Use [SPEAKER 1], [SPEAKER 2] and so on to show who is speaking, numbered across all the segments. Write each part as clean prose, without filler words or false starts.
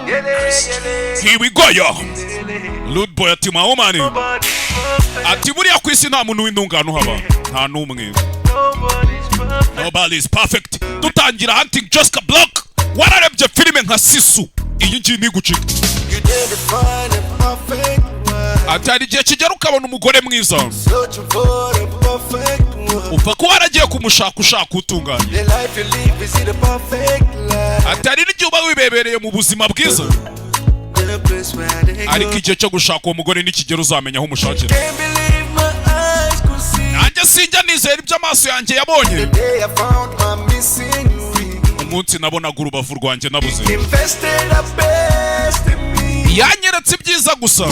[SPEAKER 1] Here we go yo. Rude boy ati mahomani. Ati buriya kwisi nta muntu w'indungano haba. Nta numwe. Nobody is perfect. Dutangira hunting Jessica Block. Wararebye filime nka Sisu. Iyi ngiyi ni gucika. Atari igihe kigera ukabona umugore mwiza. Upfa ko waragiye kumushaka ushaka utunganye. Atari n'igihe uba wibebereye mu buzima bwiza. Ariko igihe cyo gushaka uwo mugore n'ikigero uzamenya aho umushakira. Nanjye sinjya nizera ibyo amaso yanjye yabonye. Umunsi nabonaga urubavu rwanjye nabuze. Yanyeretse ibyiza gusa.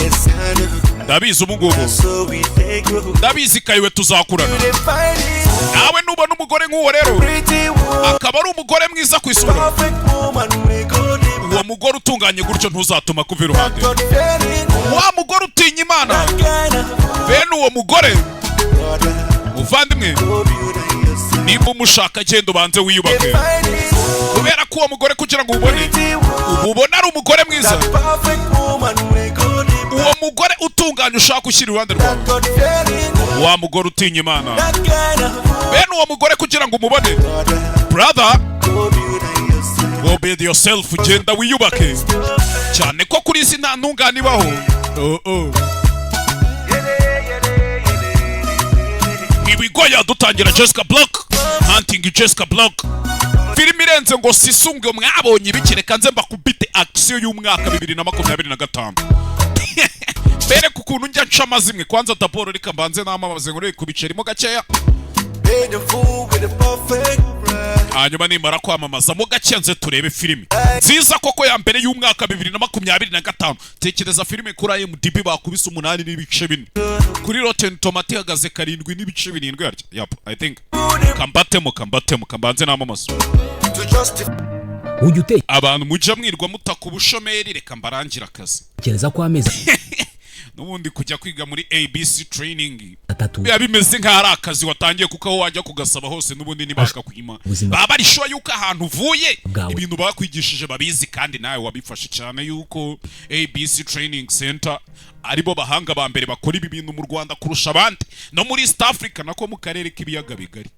[SPEAKER 1] Ndabizi ubu ngubu. Ndabizi kayiwe tuzakurana. Nawe nubona umugore nk'uwo rero akaba ari umugore mwiza ku isura, uwo mugore utunganye gutyo ntuzatuma kuva iruhande. Wa mugore utinya Imana, bene uwo mugore muvandimwe, niba umushaka genda ubanze wiyubake, kubera ko uwo mugore kugira ngo ubone ari umugore mwiza, uwo mugore utunganye ushaka ushyira iruhande rwawe, wa mugore utinya Imana, bene uwo mugore kugira ngo umubone, brother, go build yourself, genda wiyubake, cyane ko kuri isi nta ntungane ibaho. Ibigoya dutangira Jessica Block, hunting Jessica Block. Filime irenze ngo Sisunge mwabonye ibikireka nze mbakubite action y'umwaka 2025. Bere kukuntu njya nca amazimwe kwanza daboro rika mbanze n'amamaze ngo kubicerimo gakeya. Hanyuma nimara kwamamaza mo gake nze turebe filime nziza koko ya mbere y'umwaka 2025. Tekereza filime kuri IMDb bakubise 8 n'ibice 4, kuri Rotten Tomatoes ihagaze 7 n'ibice 7 yaryo. Yep, I think kambanze n'amamaza. Abantu mujya mwirwa mutaka ubushomeri, reka mbarangira akazi.
[SPEAKER 2] Kereza kwa meza.
[SPEAKER 1] Nubundi kujya kwiga muri ABC training. Biba bimeze nka ari akazi watangiye kuko aho wajya kugasaba hose nubundi nibashaka kwima. Baba ari sure yuko ahantu uvuye ibintu bakwigishije babizi kandi nawe wabifashe cyane yuko ABC Training Center aribo bahanga ba mbere bakora ibi bintu mu Rwanda kurusha abandi no muri East Africa nako mu karere k'ibiyaga bigari.